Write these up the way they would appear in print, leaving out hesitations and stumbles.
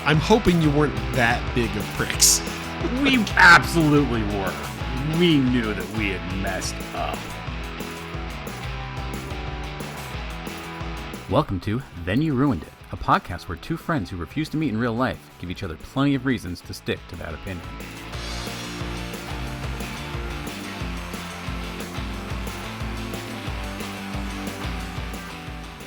I'm hoping you weren't that big of pricks. We absolutely were. We knew that we had messed up. Welcome to Then You Ruined It, a podcast where two friends who refuse to meet in real life give each other plenty of reasons to stick to that opinion.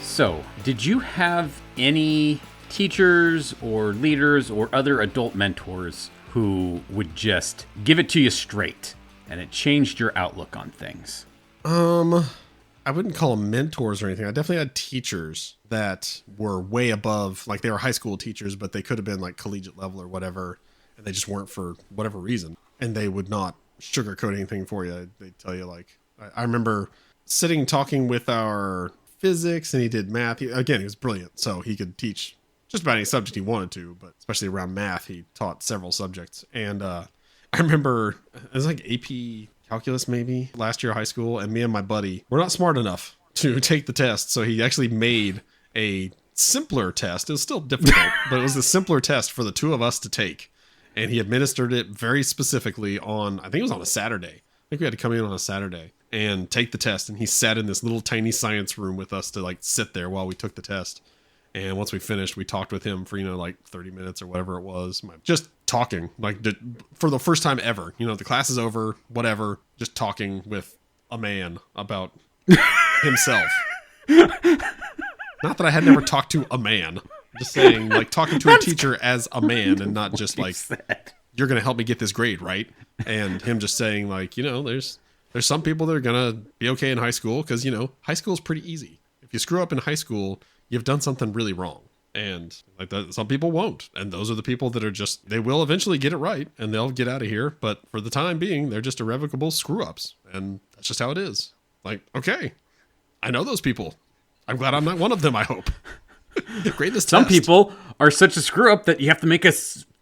So, did you have any teachers or leaders or other adult mentors who would just give it to you straight and it changed your outlook on things? I wouldn't call them mentors or anything. I definitely had teachers that were way above, like they were high school teachers, but they could have been like collegiate level or whatever, and they just weren't for whatever reason. And they would not sugarcoat anything for you. They'd tell you, like, I remember sitting talking with our physics, and he did math. He was brilliant, so he could teach just about any subject he wanted to, but especially around math, he taught several subjects. And I remember it was like AP calculus maybe last year of high school, and me and my buddy were not smart enough to take the test, so he actually made a simpler test. It was still difficult, but it was a simpler test for the two of us to take, and he administered it very specifically on, I think it was on a Saturday. I think we had to come in on a Saturday and take the test, and he sat in this little tiny science room with us to like sit there while we took the test. And once we finished, we talked with him for, like 30 minutes or whatever it was. Just talking, like for the first time ever. The class is over, whatever. Just talking with a man about himself. Not that I had never talked to a man. Just saying, like talking to a teacher as a man and not just like, you're going to help me get this grade, right? And him just saying like, there's some people that are going to be okay in high school because, high school is pretty easy. If you screw up in high school, you've done something really wrong. And like that, some people won't. And those are the people that are just, they will eventually get it right and they'll get out of here. But for the time being, they're just irrevocable screw ups. And that's just how it is. Like, okay, I know those people. I'm glad I'm not one of them, I hope. Grade this Some test. people are such a screw up that you have to make a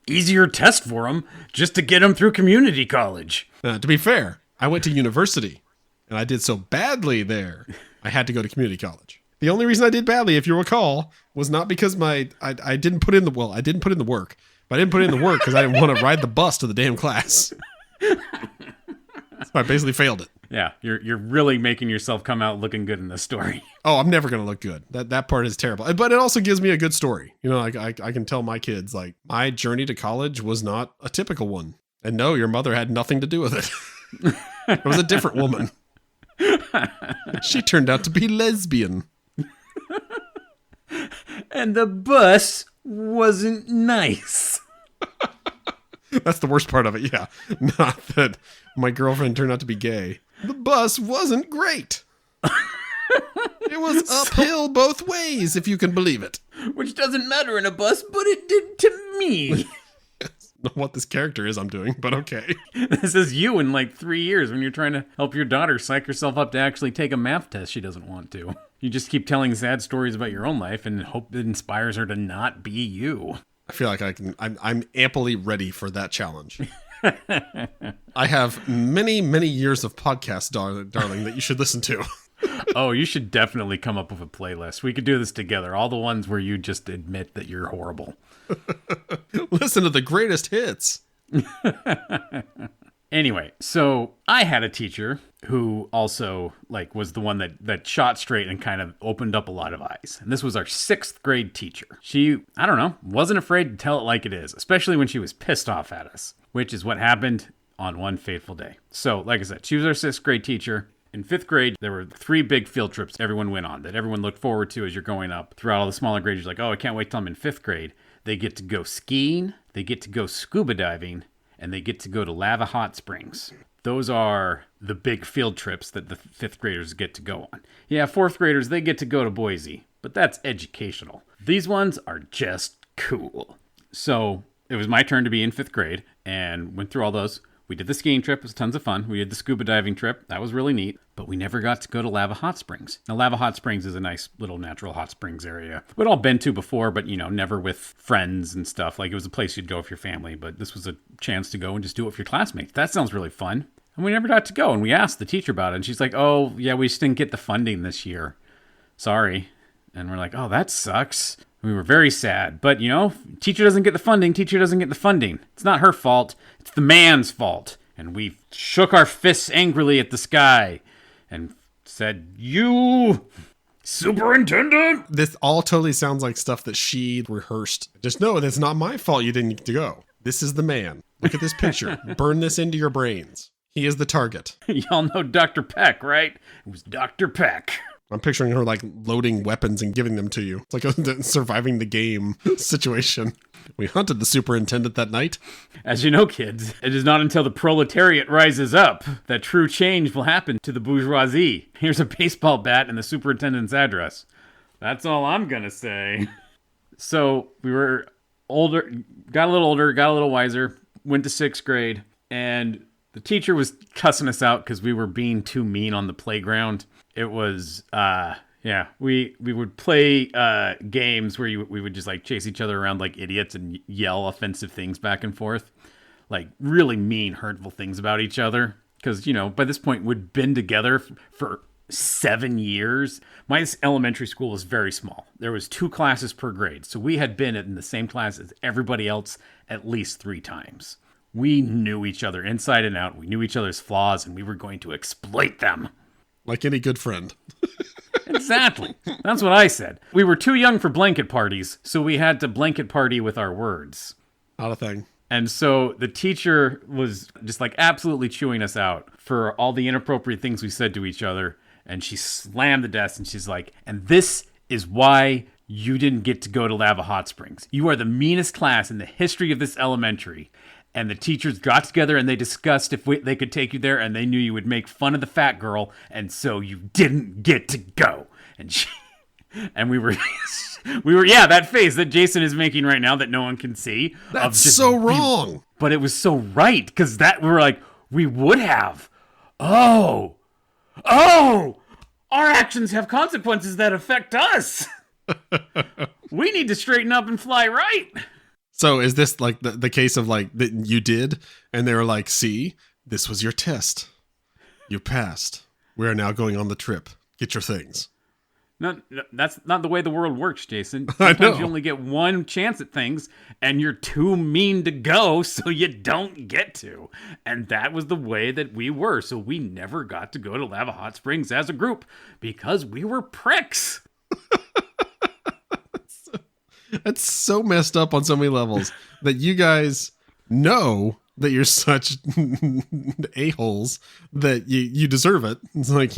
easier test for them just to get them through community college. To be fair, I went to university and I did so badly there, I had to go to community college. The only reason I did badly, if you recall, was not because I didn't put in the work, but I didn't put in the work because I didn't want to ride the bus to the damn class. So I basically failed it. Yeah, you're really making yourself come out looking good in this story. Oh, I'm never going to look good. That part is terrible. But it also gives me a good story. I can tell my kids, like, my journey to college was not a typical one. And no, your mother had nothing to do with it. It was a different woman. She turned out to be lesbian. And the bus wasn't nice. That's the worst part of it, yeah. Not that my girlfriend turned out to be gay. The bus wasn't great. It was uphill both ways, if you can believe it. Which doesn't matter in a bus, but it did to me. Not what this character is I'm doing, but okay. This is you in like 3 years when you're trying to help your daughter psych herself up to actually take a math test she doesn't want to. You just keep telling sad stories about your own life and hope it inspires her to not be you. I feel like I'm amply ready for that challenge. I have many, many years of podcasts, darling, that you should listen to. Oh, you should definitely come up with a playlist. We could do this together. All the ones where you just admit that you're horrible. Listen to the greatest hits. Anyway, so I had a teacher who also was the one that shot straight and kind of opened up a lot of eyes. And this was our 6th grade teacher. She, I don't know, wasn't afraid to tell it like it is, especially when she was pissed off at us, which is what happened on one fateful day. So, like I said, she was our 6th grade teacher. In 5th grade, there were 3 big field trips everyone went on that everyone looked forward to as you're going up. Throughout all the smaller grades, you're like, oh, I can't wait till I'm in 5th grade. They get to go skiing, they get to go scuba diving, and they get to go to Lava Hot Springs. Those are the big field trips that the 5th graders get to go on. Yeah, 4th graders, they get to go to Boise, but that's educational. These ones are just cool. So it was my turn to be in 5th grade and went through all those. We did the skiing trip. It was tons of fun. We did the scuba diving trip. That was really neat. But we never got to go to Lava Hot Springs. Now, Lava Hot Springs is a nice little natural hot springs area. We'd all been to before, but, never with friends and stuff. Like, it was a place you'd go with your family. But this was a chance to go and just do it with your classmates. That sounds really fun. And we never got to go. And we asked the teacher about it. And she's like, oh, yeah, we just didn't get the funding this year. Sorry. And we're like, oh, that sucks. We were very sad. But, teacher doesn't get the funding. Teacher doesn't get the funding. It's not her fault. It's the man's fault. And we shook our fists angrily at the sky and said, "You, superintendent!" This all totally sounds like stuff that she rehearsed. Just know that's not my fault you didn't get to go. This is the man. Look at this picture. Burn this into your brains. He is the target. Y'all know Dr. Peck, right? It was Dr. Peck. I'm picturing her like loading weapons and giving them to you. It's like a surviving the game situation. We hunted the superintendent that night. As you know, kids, it is not until the proletariat rises up that true change will happen to the bourgeoisie. Here's a baseball bat and the superintendent's address. That's all I'm gonna say. So we were older, got a little wiser, went to 6th grade, and the teacher was cussing us out because we were being too mean on the playground. It was, we would play games where we would just like chase each other around like idiots and yell offensive things back and forth. Like really mean, hurtful things about each other. Because, by this point we'd been together for 7 years. My elementary school was very small. There was 2 classes per grade. So we had been in the same class as everybody else at least 3 times. We knew each other inside and out. We knew each other's flaws and we were going to exploit them. Like any good friend. Exactly. That's what I said. We were too young for blanket parties, so we had to blanket party with our words. Not a thing. And so the teacher was just like absolutely chewing us out for all the inappropriate things we said to each other. And she slammed the desk and she's like, "And this is why you didn't get to go to Lava Hot Springs. You are the meanest class in the history of this elementary." And the teachers got together and they discussed if they could take you there, and they knew you would make fun of the fat girl, and so you didn't get to go. And we were, that face that Jason is making right now that no one can see. That's so wrong. But it was so right, because we were like, we would have. Oh, our actions have consequences that affect us. We need to straighten up and fly right. So is this like the case of like that you did and they were like, "See, this was your test. You passed. We are now going on the trip. Get your things." No, that's not the way the world works, Jason. I know. Sometimes you only get one chance at things and you're too mean to go, so you don't get to. And that was the way that we were. So we never got to go to Lava Hot Springs as a group because we were pricks. That's so messed up on so many levels that you guys know that you're such a-holes that you deserve it. It's like,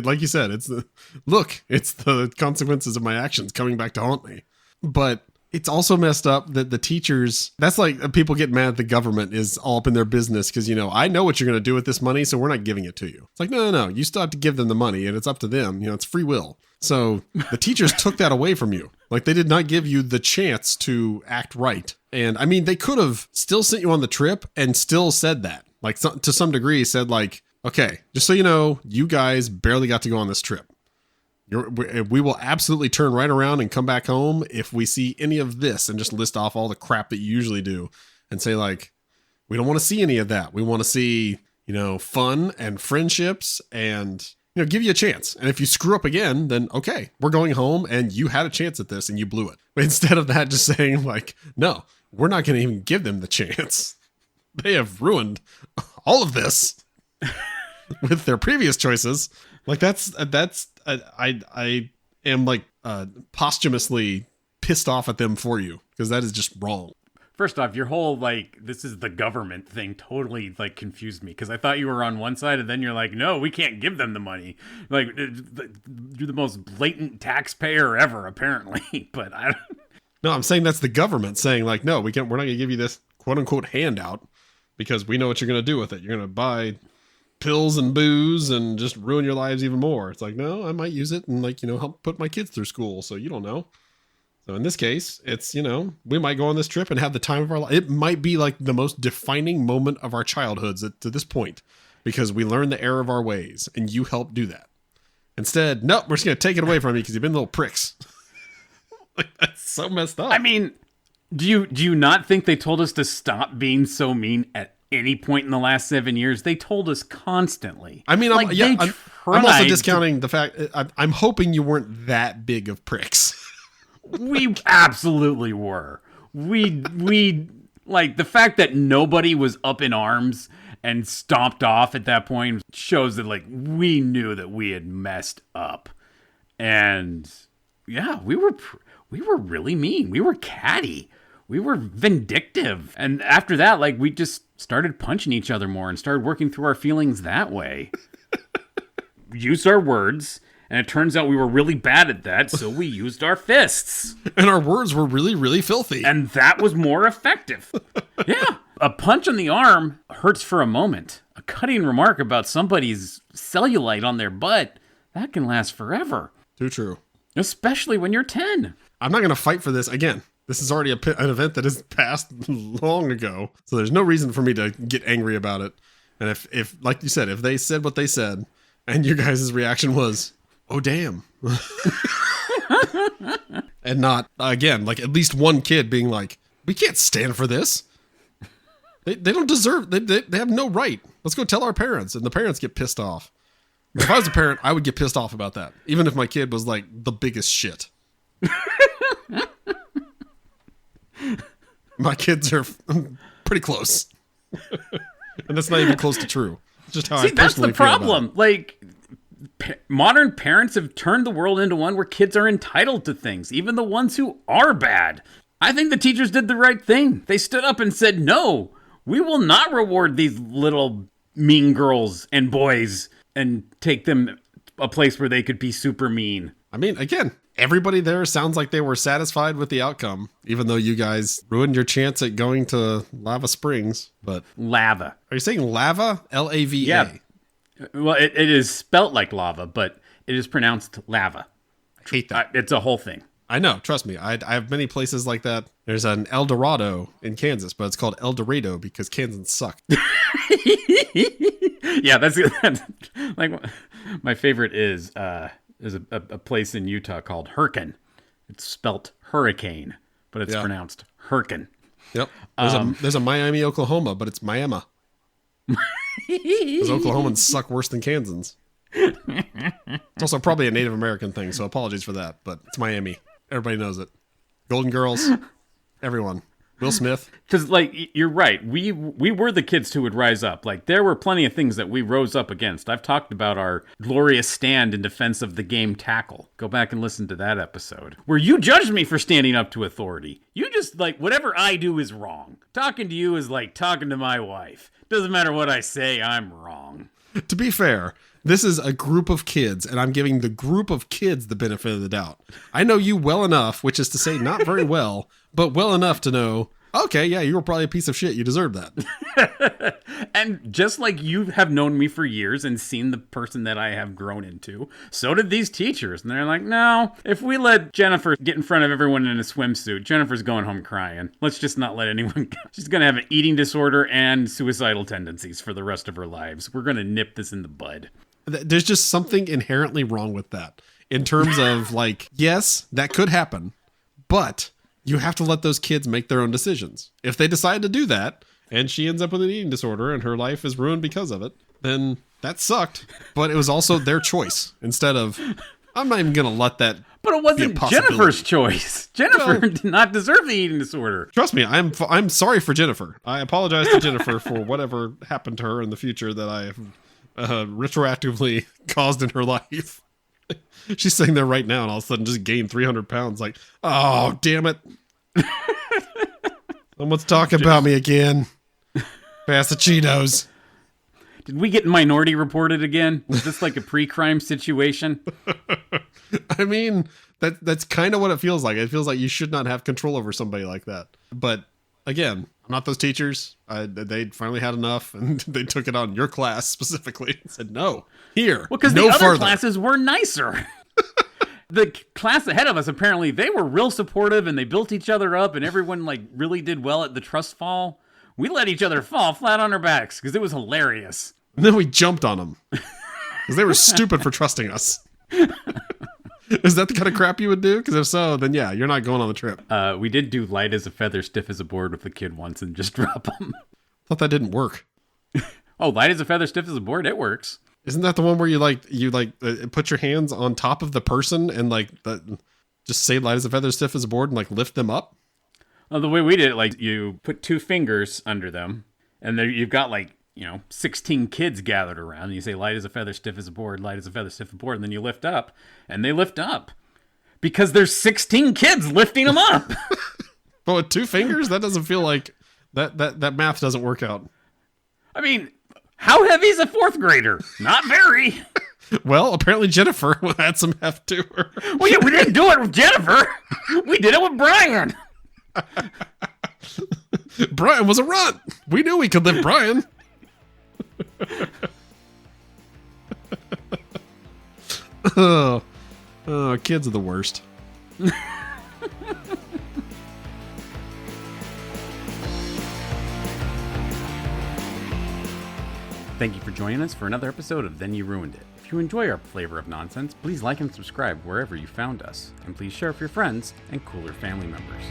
like you said, it's the consequences of my actions coming back to haunt me. But it's also messed up that the teachers, that's like people get mad at the government is all up in their business because, I know what you're going to do with this money, so we're not giving it to you. It's like, no, you still have to give them the money and it's up to them. It's free will. So the teachers took that away from you. Like they did not give you the chance to act right. And I mean, they could have still sent you on the trip and still said that, like to some degree said like, "Okay, just so you know, you guys barely got to go on this trip. We will absolutely turn right around and come back home if we see any of this," and just list off all the crap that you usually do and say like, "We don't want to see any of that. We want to see, fun and friendships and, give you a chance. And if you screw up again, then okay, we're going home and you had a chance at this and you blew it." But instead of that, just saying like, "No, we're not going to even give them the chance. They have ruined all of this with their previous choices." Like I am like posthumously pissed off at them for you because that is just wrong. First off, your whole like this is the government thing totally like confused me because I thought you were on one side and then you're like, "No, we can't give them the money." Like you're the most blatant taxpayer ever, apparently. But I don't. No, I'm saying that's the government saying like, "No, we're not going to give you this quote unquote handout because we know what you're going to do with it. You're going to buy pills and booze and just ruin your lives even more." It's like, "No, I might use it and like, help put my kids through school. So you don't know." So in this case, it's, we might go on this trip and have the time of our life. It might be like the most defining moment of our childhoods to this point because we learned the error of our ways and you helped do that. Instead, nope, we're just going to take it away from you because you've been little pricks. Like, that's so messed up. I mean, do you not think they told us to stop being so mean at any point in the last 7 years? They told us constantly. I mean, I'm also discounting the fact I'm hoping you weren't that big of pricks. We absolutely were. We like the fact that nobody was up in arms and stomped off at that point shows that like we knew that we had messed up. And yeah, we were really mean. We were catty. We were vindictive. And after that, like we just started punching each other more and started working through our feelings that way. Used our words, and it turns out we were really bad at that, so we used our fists. And our words were really, really filthy. And that was more effective. Yeah. A punch on the arm hurts for a moment. A cutting remark about somebody's cellulite on their butt, that can last forever. Too true. Especially when you're 10. I'm not going to fight for this. Again, this is already an event that has passed long ago. So there's no reason for me to get angry about it. And if like you said, if they said what they said, and your guys' reaction was, oh, damn. And not, again, like at least one kid being like, we can't stand for this. They don't deserve, they have no right. Let's go tell our parents. And the parents get pissed off. If I was a parent, I would get pissed off about that. Even if my kid was like the biggest shit. My kids are pretty close. And that's not even close to true. It's just how I personally that's the problem. Like, modern parents have turned the world into one where kids are entitled to things, even the ones who are bad. I think the teachers did the right thing. They stood up and said, no, we will not reward these little mean girls and boys and take them a place where they could be super mean. I mean, again, everybody there sounds like they were satisfied with the outcome, even though you guys ruined your chance at going to Lava Springs. But lava. Are you saying lava? Lava? Yeah. Well, it is spelt like lava, but it is pronounced lava. I hate that. It's a whole thing. I know. Trust me. I have many places like that. There's an El Dorado in Kansas, but it's called El Dorado because Kansans suck. Yeah, that's like my favorite is a place in Utah called Hurricane. It's spelt hurricane, but it's pronounced Hurricane. Yep. There's a Miami, Oklahoma, but it's Miami. Because Oklahomans suck worse than Kansans. It's also probably a Native American thing, so apologies for that, but it's Miami. Everybody knows it. Golden Girls, everyone. Will Smith. Because, like, you're right. We were the kids who would rise up. Like, there were plenty of things that we rose up against. I've talked about our glorious stand in defense of the game tackle. Go back and listen to that episode. Where you judged me for standing up to authority. You just, like, whatever I do is wrong. Talking to you is like talking to my wife. Doesn't matter what I say, I'm wrong. To be fair, this is a group of kids, and I'm giving the group of kids the benefit of the doubt. I know you well enough, which is to say not very well, but well enough to know, okay, yeah, you were probably a piece of shit. You deserve that. And just like you have known me for years and seen the person that I have grown into, so did these teachers. And they're like, no, if we let Jennifer get in front of everyone in a swimsuit, Jennifer's going home crying. Let's just not let anyone go. She's going to have an eating disorder and suicidal tendencies for the rest of her lives. We're going to nip this in the bud. There's just something inherently wrong with that. In terms of, like, yes, that could happen, but you have to let those kids make their own decisions. If they decide to do that, and she ends up with an eating disorder and her life is ruined because of it, then that sucked. But it was also their choice. Instead of, I'm not even going to let that. But it wasn't Jennifer's choice. Jennifer did not deserve the eating disorder. Trust me, I'm sorry for Jennifer. I apologize to Jennifer for whatever happened to her in the future that I have retroactively caused in her life. She's sitting there right now and all of a sudden just gained 300 pounds. Like, oh, damn it. Someone's talking about me again. Pass the Cheetos. Did we get Minority Reported again? Was this like a pre-crime situation? I mean, that's kind of what it feels like. It feels like you should not have control over somebody like that. But again, I'm not those teachers. They finally had enough, and they took it on your class specifically and said, no, here, well, because no the other further. Classes were nicer. The class ahead of us, apparently, they were real supportive, and they built each other up, and everyone like really did well at the trust fall. We let each other fall flat on our backs because it was hilarious. And then we jumped on them because they were stupid for trusting us. Is that the kind of crap you would do? Because if so, then yeah, you're not going on the trip. We did do light as a feather, stiff as a board with the kid once and just drop them. Thought that didn't work. Oh, light as a feather, stiff as a board? It works. Isn't that the one where you put your hands on top of the person and like the... Just say light as a feather, stiff as a board, and like lift them up. Well, the way we did it, like you put 2 fingers under them, and there you've got like 16 kids gathered around, and you say light as a feather, stiff as a board, light as a feather, stiff as a board, and then you lift up, and they lift up because there's 16 kids lifting them up. But with 2 fingers, that doesn't feel like that math doesn't work out. I mean, how heavy is a 4th grader? Not very. Well, apparently Jennifer had some heft to her. Well, yeah, we didn't do it with Jennifer. We did it with Brian. Brian was a runt. We knew we could lift Brian. Oh, kids are the worst. Thank you for joining us for another episode of Then You Ruined It. If you enjoy our flavor of nonsense, please like and subscribe wherever you found us. And please share with your friends and cooler family members.